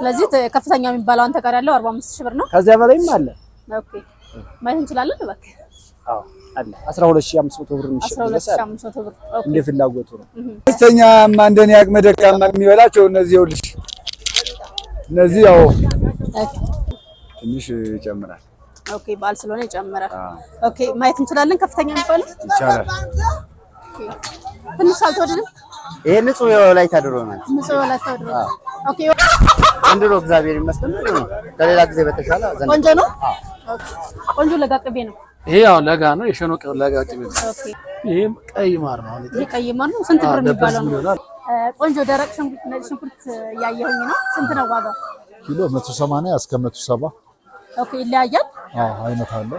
ስለዚህ ከፍተኛ የሚባለው አንተ ጋር ያለው 45000 ብር ነው። ከዚያ በላይም አለ። ኦኬ ማየት እንችላለን እባክህ። አዎ አለ 12500 ብር ነው። 12500 ብር ኦኬ እንደ ፍላጎቱ ነው። አነስተኛ ማንደን ያቅመ ደካማ የሚበላቸው እነዚህ ይኸውልሽ፣ እነዚህ ያው ትንሽ ይጨምራል። ኦኬ በዓል ስለሆነ ይጨምራል። ኦኬ ማየት እንችላለን ከፍተኛ የሚባለው ይቻላል። ኦኬ ትንሽ አልተወደደም። ይሄ ንጹህ የወላይታ ዶሮ ነው። ንጹህ የወላይታ ዶሮ ኦኬ። ዘንድሮ እግዚአብሔር ይመስገን ነው። ከሌላ ጊዜ በተሻለ ዘንድሮ ቆንጆ ነው። ኦኬ ቆንጆ ለጋ ቅቤ ነው። ይሄ ያው ለጋ ነው፣ የሸኖ ለጋ ቅቤ ነው። ኦኬ ይሄም ቀይ ማር ነው። ይሄ ቀይ ማር ነው። ስንት ብር የሚባለው ነው? ቆንጆ ደረቅ ሽንኩርት፣ ነጭ ሽንኩርት ያየሁኝ ነው። ስንት ነው ዋጋው? ኪሎ 180 እስከ 170። ኦኬ ይለያያል። አይነት አለ።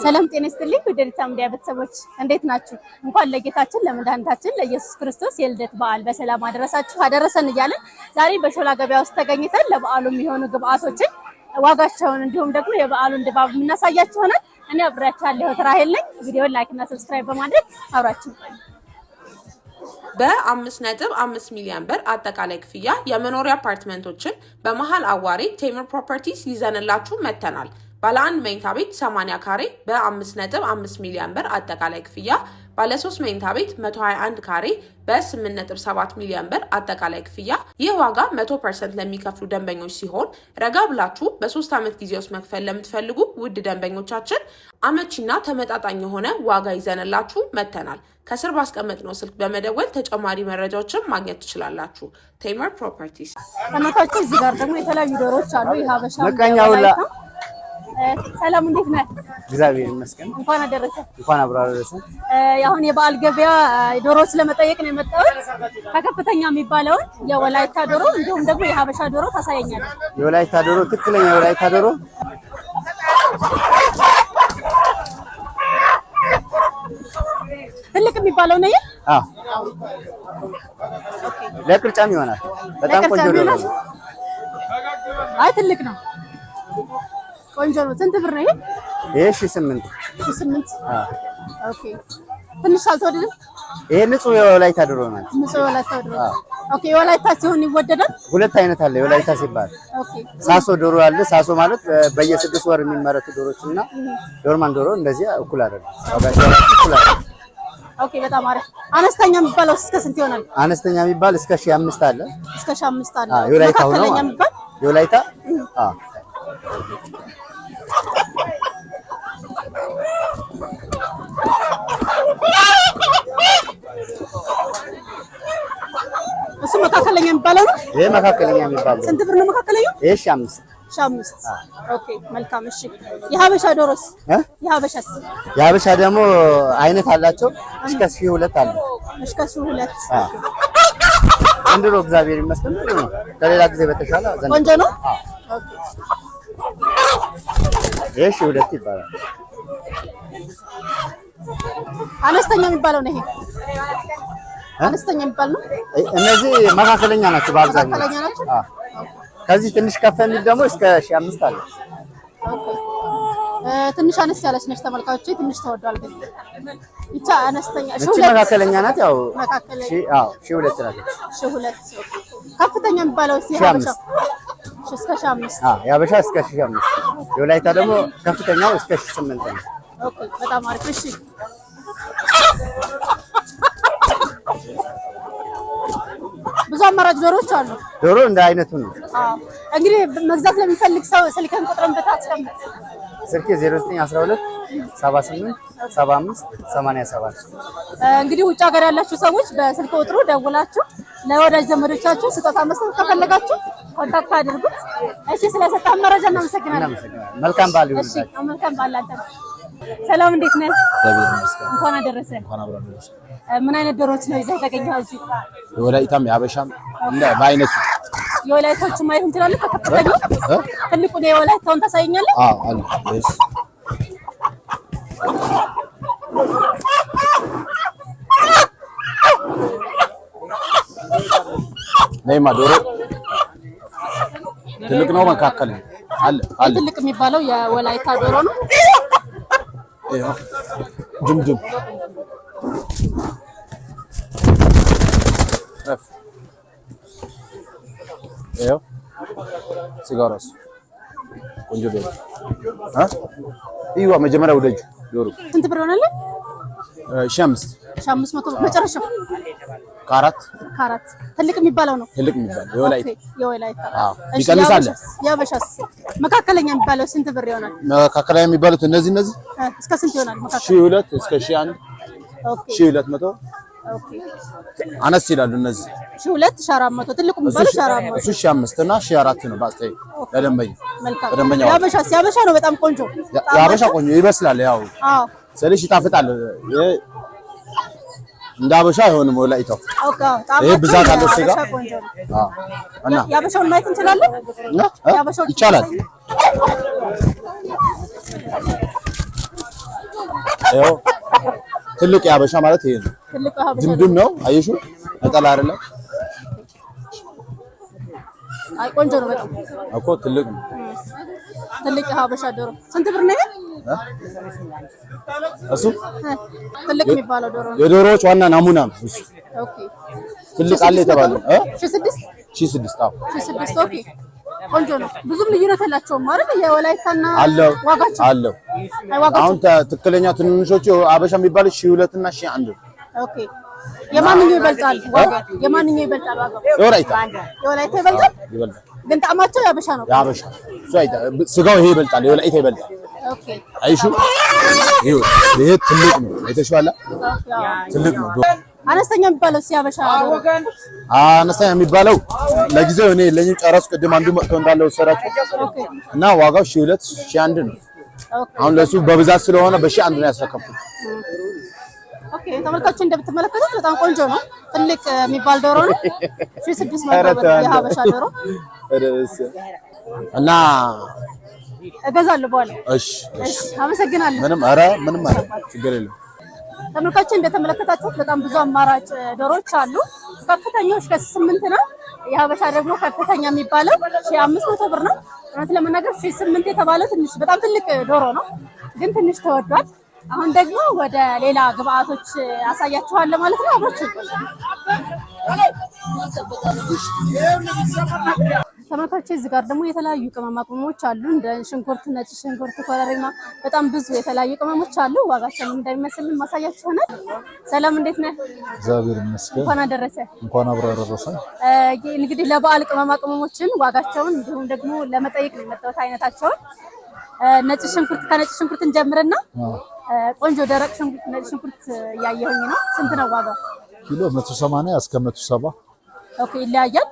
ሰላም ጤና ይስጥልኝ። ወደ ሪታ ሚዲያ ቤተሰቦች እንዴት ናችሁ? እንኳን ለጌታችን ለመድኃኒታችን ለኢየሱስ ክርስቶስ የልደት በዓል በሰላም አደረሰን እያለን ዛሬ በሾላ ገበያ ውስጥ ተገኝተን ለበዓሉ የሚሆኑ ግብአቶችን ዋጋቸውን እንዲሁም ደግሞ የበዓሉን ድባብ የምናሳያችሁ ሆናል። እኔ አብራችሁ ያለሁት ራሄል ነኝ። ቪዲዮውን ላይክ እና ሰብስክራይብ በማድረግ አብራችሁ ቆዩ። በ5.5 ሚሊዮን ብር አጠቃላይ ክፍያ የመኖሪያ አፓርትመንቶችን በመሃል አዋሪ ቴምር ፕሮፐርቲስ ይዘንላችሁ መተናል። ባለ 1 መኝታ ቤት 80 ካሬ በ5.5 ሚሊዮን ብር አጠቃላይ ክፍያ፣ ባለ 3 መኝታ ቤት 121 ካሬ በ8.7 ሚሊዮን ብር አጠቃላይ ክፍያ። ይህ ዋጋ 100% ለሚከፍሉ ደንበኞች ሲሆን ረጋ ብላችሁ በ3 ዓመት ጊዜ ውስጥ መክፈል ለምትፈልጉ ውድ ደንበኞቻችን አመቺና ተመጣጣኝ የሆነ ዋጋ ይዘንላችሁ መተናል። ከስር ባስቀመጥነው ስልክ በመደወል ተጨማሪ መረጃዎችን ማግኘት ትችላላችሁ። ቴምር ፕሮፐርቲስ። ተመልካቾች እዚህ ጋር ደግሞ የተለያዩ ዶሮዎች አሉ። የሀበሻ መቀኛውላ ሰላም እንዴት ነህ? እግዚአብሔር ይመስገን። እንኳን አደረሰ። እንኳን አብሮ አደረሰ። አሁን የበዓል ገበያ ዶሮዎች ለመጠየቅ ነው የመጣሁት። ከከፍተኛ የሚባለውን የወላይታ ዶሮ እንዲሁም ደግሞ የሀበሻ ዶሮ ታሳየኛለህ? የወላይታ ዶሮ ትክክለኛ የወላይታ ዶሮ ትልቅ የሚባለው ነው። ለቅርጫም ይሆናል። በጣም ቆንጆ ዶሮ ነው። አይ ትልቅ ነው፣ ቆንጆ ነው። ስንት ብር ነው ይሄ? ይሄ 8 ኦኬ ትንሽ አልተወደደም። ይሄ ንጹህ የወላይታ ዶሮ ነው። ንጹህ የወላይታ ዶሮ ኦኬ። የወላይታ ሲሆን ይወደዳል። ሁለት አይነት አለ የወላይታ ሲባል። ኦኬ ሳሶ ዶሮ አለ። ሳሶ ማለት በየ6 ወር የሚመረቱ ዶሮችና ዶርማን ዶሮ እንደዚህ እኩል አይደለም። ዋጋቸው እኩል አይደለም። ኦኬ በጣም አሪፍ። አነስተኛ የሚባለው እስከ ስንት ይሆናል? አነስተኛ የሚባል እስከ 1005 አለ። እስከ 1005 አለ። የወላይታ ሆኖ የሚባል የወላይታ እሱ መካከለኛ የሚባለው ነው። ይሄ መካከለኛ የሚባለው ስንት ብር ነው መካከለኛው? ይሄ 5 ኦኬ መልካም። እሺ የሀበሻ ዶሮስ? የሀበሻስ? የሀበሻ ደግሞ አይነት አላቸው። እስከ 1002 አለ። እስከ 1002 ዘንድሮ እግዚአብሔር ይመስገን ነው። ከሌላ ጊዜ በተሻለ ዘንድሮ ቆንጆ ነው። ኦኬ ይሄ 1002 ይባላል። አነስተኛ የሚባለው ነው። ይሄ አነስተኛ የሚባል ነው። እነዚህ መካከለኛ ናቸው በአብዛኛው። መካከለኛ ናቸው። ከዚህ ትንሽ ከፍ የሚል ደግሞ እስከ 1005 አለ። ትንሽ አነስ ያለች ነች ተመልካቾቼ፣ ትንሽ ተወዷል። ግን ይቻ አነስተኛ እሺ መካከለኛ ናት። ያው 1002 ናት። 1002 ከፍተኛ የሚባለው የሀበሻ እስከ 1005 የሀበሻ እስከ 1005 የወላይታ ደግሞ ከፍተኛው እስከ 1008 ነው። ኦኬ በጣም አሪፍ። እሺ ብዙ አማራጭ ዶሮዎች አሉ። ዶሮ እንደ አይነቱ ነው። እንግዲህ መግዛት ለሚፈልግ ሰው ስልክህን ቁጥርን በታስቀምጥ። ስልኬ 0912 78 75 87። እንግዲህ ውጭ ሀገር ያላችሁ ሰዎች በስልክ ቁጥሩ ደውላችሁ ለወዳጅ ዘመዶቻችሁ ስጦታ መስጠት ከፈለጋችሁ ኮንታክት አድርጉት። እሺ ስለሰጣን መረጃ እናመሰግናለን። መልካም በዓል ይሁን። እሺ መልካም በዓል አንተ። ሰላም እንዴት ነህ? እንኳን አደረሰ። ምን አይነት ዶሮዎች ነው ይዘህ የተገኘኸው እዚህ? የወላይታም የሀበሻም እንደ በአይነቱ የወላይታዎቹ ማየት እንችላለን። ከከፍተኛው ትልቁን የወላይታውን ታሳየኛለህ? አለ። እሺ ነይማ ዶሮ ትልቅ ነው መካከል አለ። ትልቅ የሚባለው የወላይታ ዶሮ ነው። ጅምጅም ስጋው ራሱ ቆንጆ ዶሮ ይዋ መጀመሪያ ወደጁ ዶሮ ስንት ብር ሆነልህ? 1500 መጨረሻው ከአራት ትልቅ የሚባለው ነው። ትልቅ የሚባለው የወላይታ ይቀንሳል። ያበሻስ መካከለኛ የሚባለው ስንት ብር ይሆናል? መካከለኛ የሚባሉት እነዚህ እስከ ስንት ይሆናል? መካከለኛ 1200 እስከ 1001 1200 አነስ ይላሉ። እነዚህ 2400 ትልቁ የሚባለው 400 እሱ 5000 እና 1004 ነው። ባስታይ ለደንበኛ ለደንበኛ ያበሻ ነው። በጣም ቆንጆ ያበሻ ቆንጆ ይበስላል። ያው ስለሽ ይጣፍጣል። እንደ አበሻ አይሆንም ወላይታው። ይሄ ብዛት አለው ስጋ። እና ያበሻውን ማየት እንችላለን። ያበሻው ይቻላል። ያው ትልቅ ያበሻ ማለት ይሄ ነው። ድምድም ነው። አየሹ ነጠላ አይደለም። አይ ቆንጆ ነው በጣም እኮ ትልቅ ነው። ትልቅ ሀበሻ ዶሮ ስንት ብር ነው? እሱ ትልቅ የሚባለው ዶሮ የዶሮዎች ዋና ናሙና ነው እሱ። ኦኬ ትልቅ አለ የተባለው 1600 አዎ 1600 ኦኬ ቆንጆ ነው። ብዙም ልዩነት የላቸውም ማለት የወላይታና ዋጋቸው አለው። አሁን ትክክለኛ ትንንሾቹ አበሻ የሚባለው 1200 እና 1001 ኦኬ። የማንኛው ይበልጣል ዋጋ? የማንኛው ይበልጣል ዋጋ? የወላይታ ይበልጣል። ግን ጣዕማቸው ያበሻ ነው። ያበሻ ስጋው ይሄ ይበልጣል፣ የወላይታ ይበልጣል። ኦኬ አይሹ ይሄ ትልቅ ነው። አይተሽዋላ? ትልቅ ነው። አነስተኛ የሚባለው ሲያበሻ አነስተኛ የሚባለው ለጊዜው እኔ ለኝም ጨረስኩ። ቅድም አንዱ መጥቶ እንዳለ ወሰራችሁ እና ዋጋው 1200 1001 ነው። አሁን ለሱ በብዛት ስለሆነ በ1001 ነው ያስረከብኩት። ኦኬ ተመልካቾች እንደምትመለከቱት በጣም ቆንጆ ነው። ትልቅ የሚባል ዶሮ ነው። 1600 ብር የሀበሻ ዶሮ እና እገዛለሁ በኋላ። እሺ አመሰግናለሁ። ምንም ማለት ችግር የለም። ተመልካቾች እንደተመለከታችሁት በጣም ብዙ አማራጭ ዶሮዎች አሉ። ከፍተኛው እስከ 8 ነው። የሀበሻ ደግሞ ከፍተኛ የሚባለው 1500 ብር ነው። እውነት ለመናገር 8 የተባለው ትንሽ በጣም ትልቅ ዶሮ ነው፣ ግን ትንሽ ተወዷል። አሁን ደግሞ ወደ ሌላ ግብአቶች አሳያችኋለሁ ማለት ነው። አብራችሁ ተመልካቾች እዚህ ጋር ደግሞ የተለያዩ ቅመማ ቅመሞች አሉ። እንደ ሽንኩርት፣ ነጭ ሽንኩርት፣ ኮረሪማ በጣም ብዙ የተለያዩ ቅመሞች አሉ። ዋጋቸውን እንደሚመስል ማሳያችሁ ይሆናል። ሰላም እንዴት ነህ? እግዚአብሔር ይመስገን። እንኳን አደረሰ። እንኳን አብሮ አደረሰ። እንግዲህ ለበዓል ቅመማ ቅመሞችን ዋጋቸውን እንዲሁም ደግሞ ለመጠየቅ ነው የመጣሁት አይነታቸውን። ነጭ ሽንኩርት ከነጭ ሽንኩርት እንጀምርና ቆንጆ ደረቅ ሽንኩርት ነጭ ሽንኩርት እያየሁኝ ነው። ስንት ነው ዋጋው? ኪሎ 180 እስከ 170። ኦኬ ይለያያል።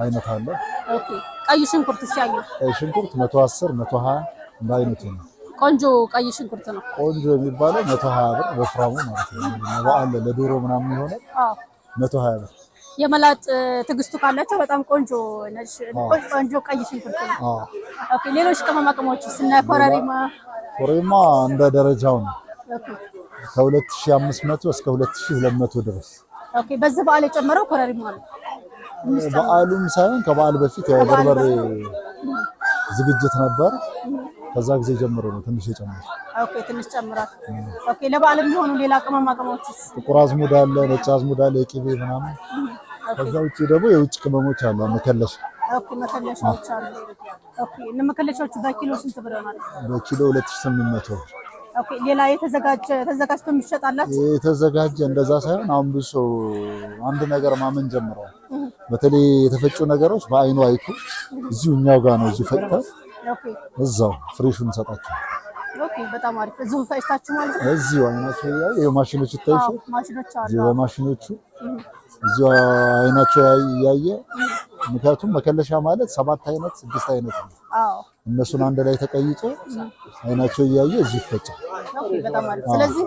አይነት አለ። ኦኬ ቀይ ሽንኩርት ሲያዩ ቀይ ሽንኩርት 110 120 በአይነቱ ነው። ቆንጆ ቀይ ሽንኩርት ነው። ቆንጆ የሚባለው 120 ብር ወፍራሙ ማለት ነው። በዓል ለዶሮ ምናምን የሆነ 120 ብር። የመላጥ ትግስቱ ካላቸው በጣም ቆንጆ ቆንጆ ቀይ ሽንኩርት ነው። ኦኬ ሌሎች ቅመማ ቅመሞች ስነ ኮረሪማ እንደ ደረጃው ነው። ከ2500 እስከ 2200 ድረስ። ኦኬ በዚህ በዓል የጨመረው ኮረሪማ ነው። በዓሉም ሳይሆን ከበዓል በፊት ያው በርበሬ ዝግጅት ነበር። ከዛ ጊዜ ጀምሮ ነው ትንሽ የጨመረው። ኦኬ ትንሽ ጨምራል። ኦኬ ለበዓል የሚሆኑ ሌላ ቅመማ ቅመሞችስ? ጥቁር አዝሙድ አለ፣ ነጭ አዝሙድ አለ፣ የቅቤ ምናምን። ከዛ ውጪ ደግሞ የውጭ ቅመሞች አሉ። መከለሻ መከለሻዎች አሉ። ኦኬ እነ መከለሻዎቹ በኪሎ ስንት ብር ይሆናል? በኪሎ 2800 ብር። ኦኬ ሌላ ተዘጋጅቶ የሚሸጣላችሁ? የተዘጋጀ እንደዛ ሳይሆን አሁን ብዙ ሰው አንድ ነገር ማመን ጀምረዋል። በተለይ የተፈጩ ነገሮች በአይኑ አይቱ እዚሁ እኛው ጋር ነው እዚሁ ፈጭተን እዛው ፍሬሹን እንሰጣቸው። ኦኬ በጣም አሪፍ። እዚሁ ፈጭታችሁ ማለት ነው? እዚሁ አይናቸው ያየ የማሽኖች ይታይሽ ማሽኖች አሉ። እዚሁ በማሽኖቹ እዚሁ አይናቸው ያየ። ምክንያቱም መከለሻ ማለት 7 አይነት 6 አይነት ነው። እነሱን አንድ ላይ ተቀይጦ አይናቸው እያየ እዚህ ይፈጫል። ኦኬ በጣም አሪፍ። ስለዚህ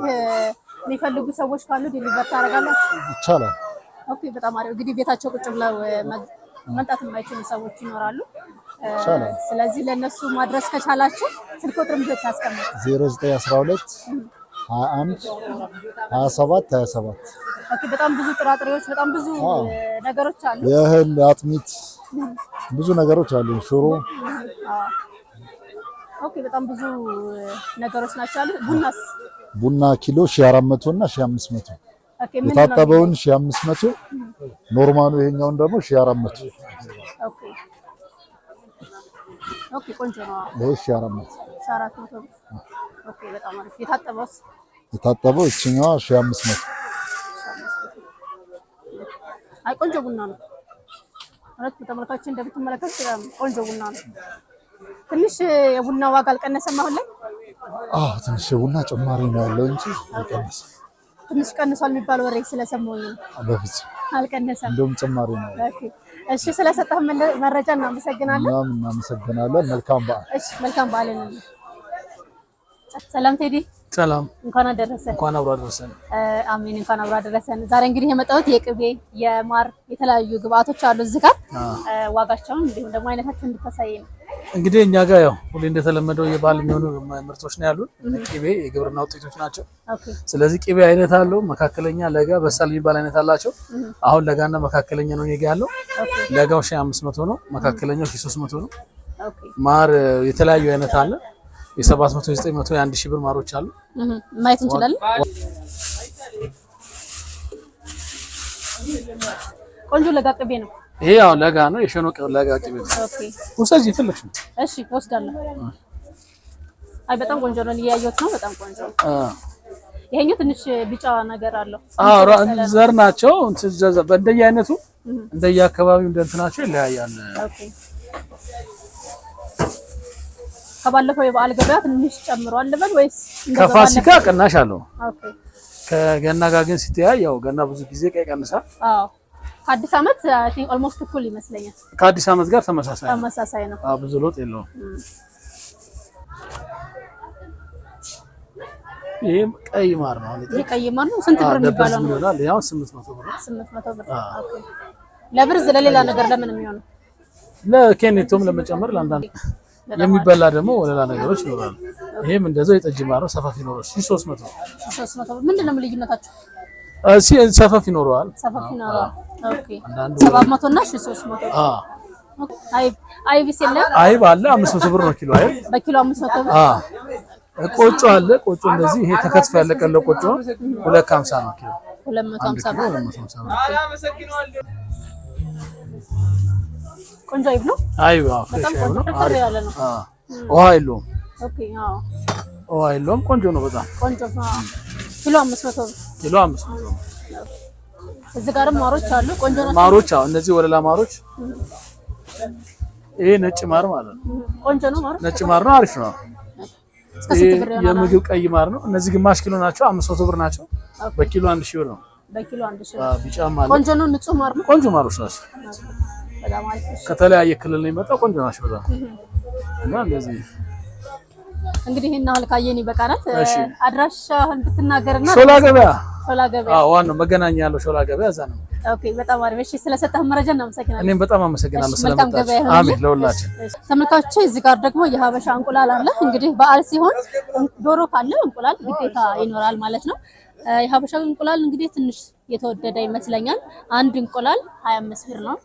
የሚፈልጉ ሰዎች ካሉ ዲሊቨር ታደርጋላችሁ? ይቻላል። ኦኬ በጣም አሪፍ። እንግዲህ ቤታቸው ቁጭ ብለው መምጣት የማይችሉ ሰዎች ይኖራሉ። ስለዚህ ለነሱ ማድረስ ከቻላችሁ ስልክ ቁጥር ምን ታስቀምጡ? 0912 21 27 27። ኦኬ በጣም ብዙ ጥራጥሬዎች በጣም ብዙ ነገሮች አሉ። የእህል አጥሚት ብዙ ነገሮች አሉ። ሽሮ ኦኬ በጣም ብዙ ነገሮች ናቸው አሉ። ቡና ኪሎ 1400 እና 1500። ኦኬ የታጠበውን 1500፣ ኖርማሉ ይሄኛውን ደግሞ 1400። ኦኬ ኦኬ ቆንጆ ነው። ይሄ 1400 1400 ኦኬ በጣም አሪፍ። የታጠበውስ? የታጠበው እቺኛዋ 1500 አይ ቆንጆ ቡና ነው ማለት ተመልካቾች እንደምትመለከቱት ቆንጆ ቡና ነው። ትንሽ የቡና ዋጋ አልቀነሰም አሁን ላይ? ትንሽ የቡና ጭማሪ ነው ያለው እንጂ አልቀነሰም። ትንሽ ቀንሷል የሚባል ወሬ ስለሰማሁኝ ነው። በፍጹም አልቀነሰም፣ እንደውም ጭማሪ ነው። ኦኬ እሺ፣ ስለሰጠህ መረጃ እናመሰግናለን። እናመሰግናለን። መልካም በዓል። እሺ፣ መልካም በዓል ነው። ሰላም ቴዲ። ሰላም፣ እንኳን አደረሰን። እንኳን አብሮ አደረሰን። አሜን፣ እንኳን አብሮ አደረሰን። ዛሬ እንግዲህ የመጣሁት የቅቤ የማር የተለያዩ ግብአቶች አሉ እዚህ ጋር ዋጋቸውን እንዲሁም ደግሞ አይነታቸውን እንድታሳይ ነው። እንግዲህ እኛ ጋር ያው ሁሌ እንደተለመደው የባህል የሚሆኑ ምርቶች ነው ያሉን። ቅቤ የግብርና ውጤቶች ናቸው። ስለዚህ ቅቤ አይነት አለው፣ መካከለኛ፣ ለጋ፣ በሳል የሚባል አይነት አላቸው። አሁን ለጋና መካከለኛ ነው እኔ ጋ ያለው። ለጋው 1500 ነው፣ መካከለኛው 300 ነው። ማር የተለያዩ አይነት አለ። የ700 900 የ1000 ብር ማሮች አሉ። ማየት እንችላለን። ቆንጆ ለጋ ቅቤ ነው። ይሄ ያው ለጋ ነው፣ የሸኖ ለጋ ቅቤ ነው። ኦኬ ውሰጂ ይፈልክሽ። እሺ ወስዳለሁ። አይ በጣም ቆንጆ ነው፣ እያየሁት ነው። በጣም ቆንጆ ነው። ይሄኛው ትንሽ ቢጫ ነገር አለው። ዘር ናቸው። እንደየ አይነቱ እንደየ አካባቢው እንደእንትናቸው ይለያያል። ኦኬ ከባለፈው የበዓል ገበያ ትንሽ ጨምሯል ልበል ወይስ ከፋሲካ ቅናሽ አለው? ኦኬ ከገና ጋር ግን ሲተያይ ያው ገና ብዙ ጊዜ ቀይ ቀንሳል። ከአዲስ ዓመት አይ ቲንክ ኦልሞስት እኩል ይመስለኛል። ከአዲስ ዓመት ጋር ተመሳሳይ ነው። ብዙ ለውጥ የለውም። ይሄ ቀይ ማር ነው። ይሄ ቀይ ማር ነው። ስንት ብር የሚባለው ነው? ያው 800 ብር። 800 ብር። ኦኬ ለብርዝ ለሌላ ነገር ለምን የሚሆነው? ለኬኔቶም ለመጨመር ለአንዳንድ የሚበላ ደግሞ ወለላ ነገሮች ይኖራሉ። ይሄም እንደዛው የጠጅ ማር ነው። ሰፋፊ ነው። 300 ምንድን ነው ልዩነታቸው? ሰፋፊ ይኖረዋል። ሰፋፊ ይኖረዋል። ኦኬ 700 እና 300 አይብ ሲለ አይብ አለ 500 ብር ነው ኪሎ። አይብ በኪሎ 500 ብር። ቆጮ አለ። ቆጮ እንደዚህ ይሄ ተከትፎ ያለቀለው ቆጮ 250 ነው ኪሎ። 250 ብር። ቆንጆ አይብ ነው። አይብ በጣም ቆንጆ ፍሬ ያለ ነው። ውሃ የለውም። ኦኬ ውሃ የለውም። ቆንጆ ነው። በጣም ቆንጆ ኪሎ 500 ብር። ኪሎ 500 ብር። እዚህ ጋርም ማሮች አሉ። ቆንጆ ነው ማሮች። እነዚህ ወለላ ማሮች። ይሄ ነጭ ማር ማለት ነው። ቆንጆ ነው ማር። ነጭ ማር ነው። አሪፍ ነው። የምግብ ቀይ ማር ነው። እነዚህ ግማሽ ኪሎ ናቸው። 500 ብር ናቸው። በኪሎ 1000 ብር ነው። በኪሎ 1000 ብር። ቢጫም አለ። ቆንጆ ነው። ንጹህ ማር ነው። ቆንጆ ማሮች ናቸው። በጣም አሪፍ ነው። ከተለያየ ክልል ነው የመጣው። ቆንጆ ናቸው በጣም እና እንደዚህ እንግዲህ እና አልካየን ይበቃናል። አድራሻህን ብትናገርና ሾላ ገበያ። ዋናው መገናኛ ያለው ሾላ ገበያ እዛ ነው። ኦኬ በጣም አሪፍ። እሺ ስለሰጠህ መረጃ እናመሰግናለን። እኔም በጣም አመሰግናለሁ ስለመጣችሁ። አሜን ለሁላችን። ተመልካቾች እዚህ ጋር ደግሞ የሀበሻ እንቁላል አለ። እንግዲህ በዓል ሲሆን ዶሮ ካለ እንቁላል ግዴታ ይኖራል ማለት ነው። የሀበሻ እንቁላል እንግዲህ ትንሽ የተወደደ ይመስለኛል። አንድ እንቁላል 25 ብር ነው።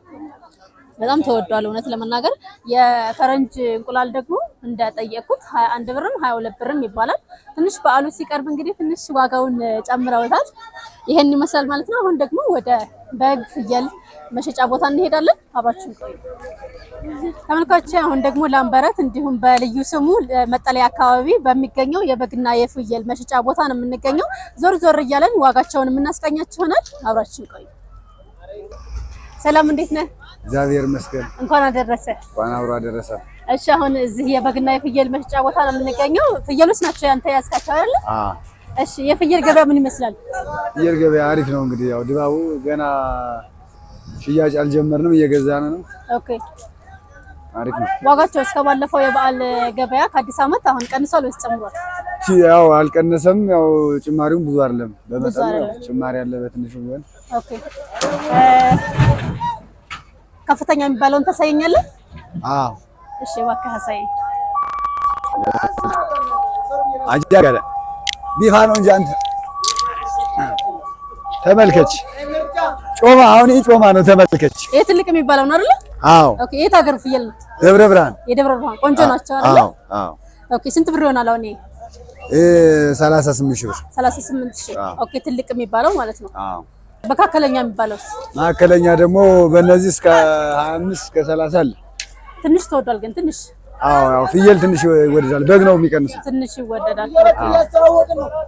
በጣም ተወዷል እውነት ለመናገር። የፈረንጅ እንቁላል ደግሞ እንደጠየቁት 21 ብርም 22 ብርም ይባላል። ትንሽ በዓሉ ሲቀርብ እንግዲህ ትንሽ ዋጋውን ጨምረውታል። ይሄን ይመስላል ማለት ነው። አሁን ደግሞ ወደ በግ ፍየል መሸጫ ቦታ እንሄዳለን። አብራችሁን ቆዩ ተመልካቾች። አሁን ደግሞ ላምበረት እንዲሁም በልዩ ስሙ መጠለያ አካባቢ በሚገኘው የበግና የፍየል መሸጫ ቦታ ነው የምንገኘው። ዞር ዞር እያለን ዋጋቸውን የምናስቀኛችሁ ይሆናል። አብራችሁን ቆዩ። ሰላም እንዴት ነህ? እግዚአብሔር ይመስገን። እንኳን አደረሰ። እንኳን አብሮ አደረሰ። እሺ አሁን እዚህ የበግና የፍየል መሸጫ ቦታ ነው የምንገኘው። ፍየሎች ናቸው ያንተ ያስካቸው አይደል? እሺ የፍየል ገበያ ምን ይመስላል? ፍየል ገበያ አሪፍ ነው። እንግዲህ ያው ድባቡ ገና ሽያጭ አልጀመርንም፣ እየገዛን ነው። ኦኬ አሪፍ ነው። ዋጋቸው እስከ ባለፈው የበዓል ገበያ ከአዲስ ዓመት አሁን ቀንሷል ወይስ ጨምሯል? ያው አልቀነሰም። ያው ጭማሪውም ብዙ አይደለም፣ በመጠኑ ጭማሪ አለ በትንሹ ቢሆን። ኦኬ ከፍተኛ የሚባለውን ታሳየኛለህ? አዎ እሺ እባክህ አሳየኝ። አጃገረ ቢፋ ነው እንጂ አንተ ተመልከች። ጮማ አሁን ይሄ ጮማ ነው ተመልከች። ይሄ ትልቅ የሚባለው ነው አይደል? አዎ። ኦኬ የት ሀገር ፍየል ነው? ደብረ ብርሃን። የደብረ ብርሃን ቆንጆ ናቸው አይደል? አዎ አዎ። ኦኬ ስንት ብር ይሆናል አሁን ይሄ? 38 ሺህ ብር። 38 ሺህ። ኦኬ ትልቅ የሚባለው ማለት ነው። አዎ። መካከለኛ የሚባለው? መካከለኛ ደግሞ በእነዚህ እስከ 25 እስከ 30 አለ። ትንሽ ተወዷል ግን ትንሽ። ያው ፍየል ትንሽ ይወደዳል፣ በግ ነው የሚቀንሰው። ትንሽ ይወደዳል።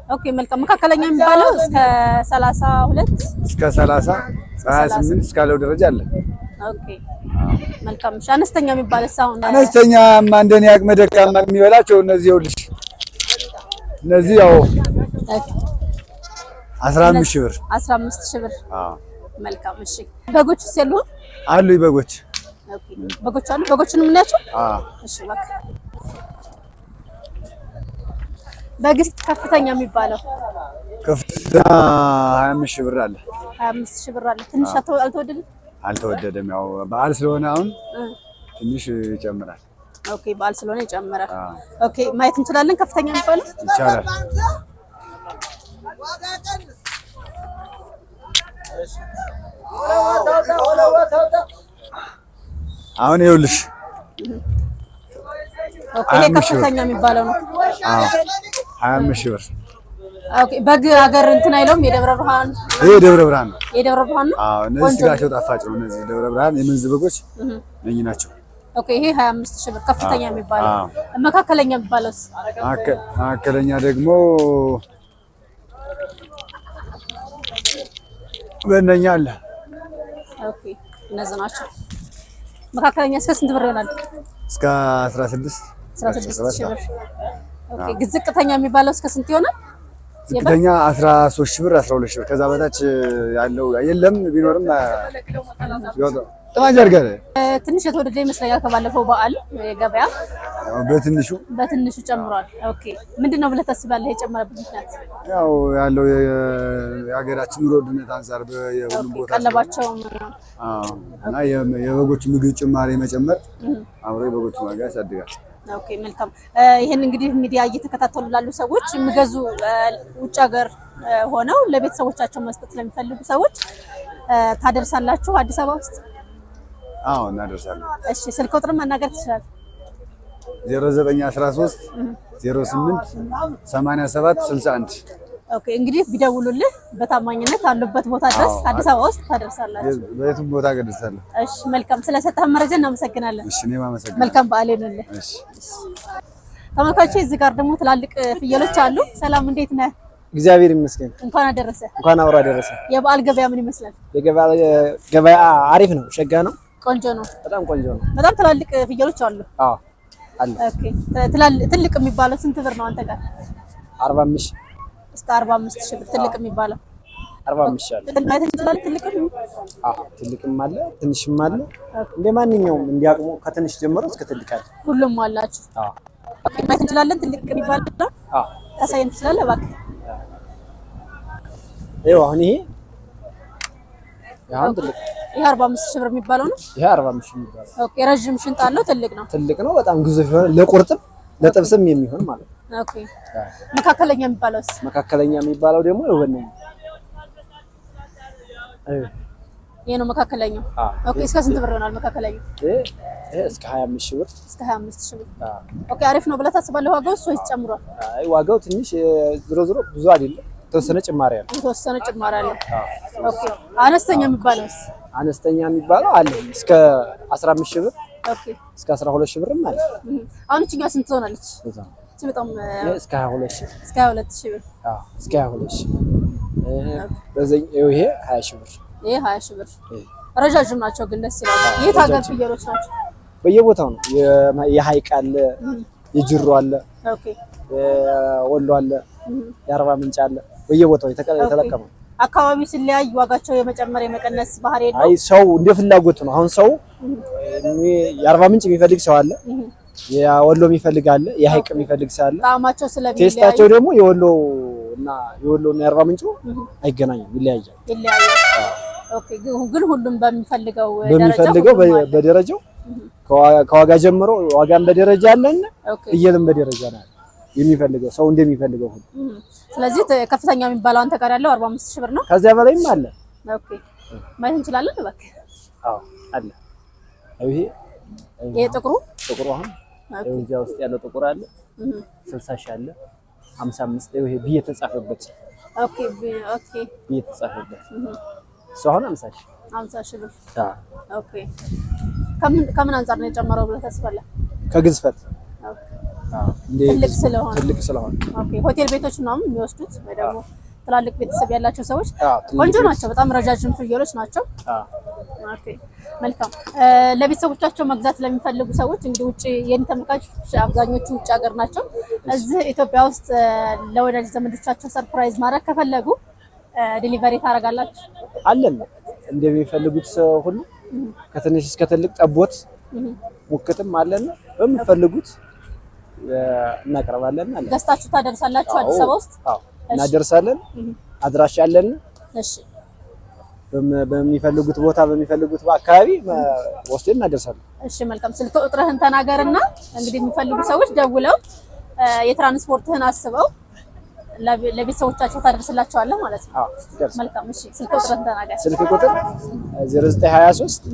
ኦኬ መልካም። መካከለኛ የሚባለው እስከ 32 እስከ 30 28 እስካለው ደረጃ አለ። ኦኬ መልካም። አነስተኛ የሚባለው ሳውንድ አነስተኛ እንደኔ አቅመ ደካማ የሚበላቸው እነዚህ ይኸውልሽ፣ እነዚህ ያው 15 ሺህ ብር 15 ሺህ ብር። መልካም እሺ። በጎች ሲሉ አሉ በጎች። ኦኬ በጎች አሉ። በጎችን የምናያቸው እሺ በቃ። በግስት ከፍተኛ የሚባለው ከፍተኛ 25 ሺህ ብር አለ። 25 ሺህ ብር አለ። ትንሽ አልተወደደም? አልተወደደም። ያው በዓል ስለሆነ አሁን ትንሽ ይጨምራል። ኦኬ በዓል ስለሆነ ይጨምራል። ኦኬ ማየት እንችላለን። ከፍተኛ የሚባለው ይቻላል። አሁን ይኸውልሽ ኦኬ ከፍተኛ የሚባለው ነው። 25 ሺህ ብር። ኦኬ በግ ሀገር እንትን አይለውም። የደብረ ብርሃን ይሄ ደብረ ብርሃን ነው። የደብረ ብርሃን ነው። እነዚህ ስጋቸው ጣፋጭ ነው። እነዚህ ደብረ ብርሃን የመንዝ በጎች ነኝ ናቸው። ኦኬ ይሄ 25 ሺህ ብር ከፍተኛ የሚባለው። መካከለኛ የሚባለውስ? መካከለኛ ደግሞ በእነኛ አለ። ኦኬ እነዚህ ናቸው። መካከለኛ እስከ ስንት ብር ይሆናል? እስከ 16 ሺህ ብር። ኦኬ ዝቅተኛ የሚባለው እስከ ስንት ይሆናል? ዝቅተኛ 13 ሺህ ብር 12 ሺህ ብር። ከዛ በታች ያለው የለም። ቢኖርም ተማጀርገረ ትንሽ የተወደደ ይመስለኛል ከባለፈው በዓል ገበያ በትንሹ ጨምሯል። ኦኬ ምንድነው ብለህ ታስባለህ የጨመረበት ምክንያት? ያው ያለው የሀገራችን ኑሮ ውድነት አንፃር በየሁሉም ቦታ ቀለባቸው እና የበጎች ምግብ ጭማሪ መጨመር አብሮ የበጎች ዋጋ ያሳድጋል። ኦኬ መልካም። ይሄን እንግዲህ ሚዲያ እየተከታተሉ ላሉ ሰዎች የሚገዙ ውጭ ሀገር ሆነው ለቤተሰቦቻቸው መስጠት ለሚፈልጉ ሰዎች ታደርሳላችሁ አዲስ አበባ ውስጥ? አዎ እናደርሳለን። እሺ ስልክ ቁጥር መናገር ትችላለህ? 0913 08 87 61። ኦኬ እንግዲህ ቢደውሉልህ በታማኝነት አሉበት ቦታ ድረስ አዲስ አበባ ውስጥ ታደርሳላችሁ? በየትም ቦታ ገደርሳለሁ። እሺ መልካም። ስለሰጠህ መረጃ እናመሰግናለን። እሺ እኔም አመሰግናለሁ። መልካም በዓል ይሁንልህ። እሺ ተመልካቾች እዚህ ጋር ደግሞ ትላልቅ ፍየሎች አሉ። ሰላም እንዴት ነህ? እግዚአብሔር ይመስገን። እንኳን አደረሰ። እንኳን አብሮ አደረሰ። የበዓል ገበያ ምን ይመስላል? ገበያ አሪፍ ነው፣ ሸጋ ነው፣ ቆንጆ ነው። በጣም ቆንጆ ነው። በጣም ትላልቅ ፍየሎች አሉ። አዎ አሉ። ኦኬ ትልቅ የሚባለው ስንት ብር ነው አንተ ጋር? 45 እስከ 45 ሺህ ብር ትልቅ የሚባለው 45 አለ። ማየት እንችላለን። ትልቅም ትልቅም አለ፣ ትንሽም አለ። እንደ ማንኛውም እንዲያቅሙ ከትንሽ ጀምሮ እስከ ትልቅ አለ። ሁሉም አላችሁ? ኦኬ ማየት እንችላለን። ትልቅ የሚባለው ታሳየን ትችላለህ እባክህ? ይኸው አሁን ይሄ ትልቅ ይሄ 45 ሺህ ብር የሚባለው ነው። ይሄ 45 ሺህ የሚባለው ኦኬ ረጅም ሽንጥ አለው። ትልቅ ነው። ትልቅ ነው። በጣም ግዙፍ የሆነ ለቁርጥም ለጥብስም የሚሆን ማለት ነው። ኦኬ መካከለኛ የሚባለውስ? መካከለኛ የሚባለው ደግሞ ይወነኝ ይሄ ነው መካከለኛው። ኦኬ እስከ ስንት ብር ይሆናል መካከለኛው? ይሄ እስከ 25 ሺህ ብር። እስከ 25 ሺህ ብር። ኦኬ አሪፍ ነው ብለህ ታስባለህ? ዋጋው ወይስ ጨምሯል? አይ ዋጋው ትንሽ ዝሮ ብዙ አይደለም፣ የተወሰነ ጭማሪ አለ። የተወሰነ ጭማሪ አለ። ኦኬ አነስተኛ የሚባለውስ? አነስተኛ የሚባለው አለ እስከ 15 ሺህ ብር። ኦኬ እስከ 12 ሺህ ብርም አለ። አሁን እቺኛው ስንት ትሆናለች? በጣም እስከ 22 ሺህ እስከ 22 ሺህ ብር። እስከ 22 ሺህ በዘኝ ይሄ 20 ሺህ ብር። ይሄ 20 ሺህ ብር። ረጃጅም ናቸው ግን ደስ ይላሉ። የት ሀገር ፍየሎች ናቸው? በየቦታው ነው። የሀይቅ አለ፣ የጅሩ አለ፣ ኦኬ የወሎ አለ፣ የአርባ ምንጭ አለ። በየቦታው የተለቀመ አካባቢው ሲለያይ ዋጋቸው የመጨመር የመቀነስ ባህሪ የለውም? አይ ሰው እንደ ፍላጎቱ ነው። አሁን ሰው የአርባ ምንጭ የሚፈልግ ሰው አለ፣ የወሎ የሚፈልግ አለ፣ የሀይቅ የሚፈልግ ሰው አለ። ጣዕማቸው ስለሚለያይ ቴስታቸው ደግሞ የወሎ እና የአርባ ምንጩ አይገናኙም፣ ይለያያል። ኦኬ ግን ሁሉም በሚፈልገው በደረጃው ከዋጋ ጀምሮ ዋጋም በደረጃ አለና ፍየልም በደረጃ ነው የሚፈልገው ሰው እንደሚፈልገው ሁሉ። ስለዚህ ከፍተኛ የሚባለው አንተ ጋር ያለው 45 ሺህ ብር ነው። ከዚያ በላይም አለ። ኦኬ ማየት እንችላለን እባክህ? አዎ አለ። ይሄ ጥቁሩ አሁን እዚያ ውስጥ ያለው ጥቁር አለ 60 ሺህ አለ 55 ይሄ ቢ የተጻፈበት። ኦኬ ቢ የተጻፈበት እሱ አሁን 50 ሺህ ብር። ኦኬ ከምን አንፃር ነው የጨመረው ብለህ ታስባለህ? ከግዝፈት ትልቅ ስለሆነ ኦኬ። ሆቴል ቤቶች ምናምን የሚወስዱት ወይ ደግሞ ትላልቅ ቤተሰብ ያላቸው ሰዎች ቆንጆ ናቸው። በጣም ረጃጅም ፍየሎች ናቸው። ኦኬ መልካም። ለቤተሰቦቻቸው መግዛት ለሚፈልጉ ሰዎች እንግዲህ ውጪ የኔ ተመልካቾች አብዛኞቹ ውጭ ሀገር ናቸው። እዚህ ኢትዮጵያ ውስጥ ለወዳጅ ዘመዶቻቸው ሰርፕራይዝ ማድረግ ከፈለጉ ዲሊቨሪ ታደርጋላችሁ? አለን እንደሚፈልጉት ሁሉ ከትንሽ እስከ ትልቅ ጠቦት ሙክትም አለን። በሚፈልጉት እናቀርባለን። አለን ገዝታችሁ ታደርሳላችሁ? አዲስ አበባ ውስጥ እናደርሳለን። አድራሻ አለን። እሺ በሚፈልጉት ቦታ በሚፈልጉት አካባቢ ወስደን እናደርሳለን። እሺ መልካም። ስልክ ቁጥርህን ተናገርና እንግዲህ የሚፈልጉ ሰዎች ደውለው የትራንስፖርትህን አስበው ለቤተሰቦቻቸው ታደርስላቸዋለህ ማለት ነው። መልካም። እሺ ስልክ ቁጥርህን ተናገር። ስልክ ቁጥር 0923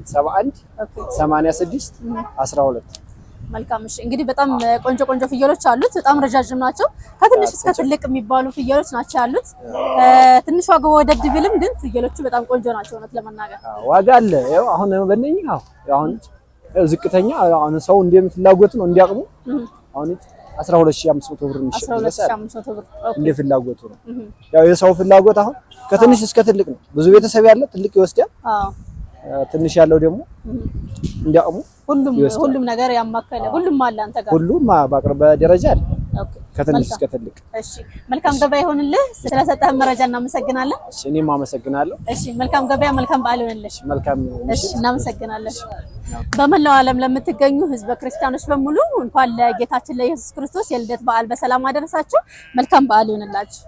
71 86 12 መልካም። እሺ እንግዲህ በጣም ቆንጆ ቆንጆ ፍየሎች አሉት። በጣም ረጃጅም ናቸው። ከትንሽ እስከ ትልቅ የሚባሉ ፍየሎች ናቸው ያሉት። ትንሽ ዋጋው ወደድ ቢልም ግን ፍየሎቹ በጣም ቆንጆ ናቸው። እውነት ለመናገር ዋጋ አለ። ያው አሁን በእነኚህ አሁን ዝቅተኛ አሁን ሰው እንደሚፍላጎት ነው እንዲያቅሙ አሁን 12500 ብር እንሽጥ ይችላል። እንደ ፍላጎቱ ነው። ያው የሰው ፍላጎት አሁን ከትንሽ እስከ ትልቅ ነው። ብዙ ቤተሰብ ያለ ትልቅ ይወስዳል። ትንሽ ያለው ደግሞ እንዲያቅሙ ሁሉም ነገር ያማከለ ሁሉም አለ አንተ ጋር ሁሉም ባቅርበ ደረጃ አለ። ከትንሽ እስከ ትልቅ። እሺ መልካም ገበያ ይሁንልህ። ስለሰጠህ መረጃ እናመሰግናለን። እሺ እኔም አመሰግናለሁ። እሺ መልካም ገበያ፣ መልካም በዓል ይሁንልህ። መልካም። እሺ እናመሰግናለን። በመላው ዓለም ለምትገኙ ህዝበ ክርስቲያኖች በሙሉ እንኳን ለጌታችን ለኢየሱስ ክርስቶስ የልደት በዓል በሰላም አደረሳችሁ። መልካም በዓል ይሁንላችሁ።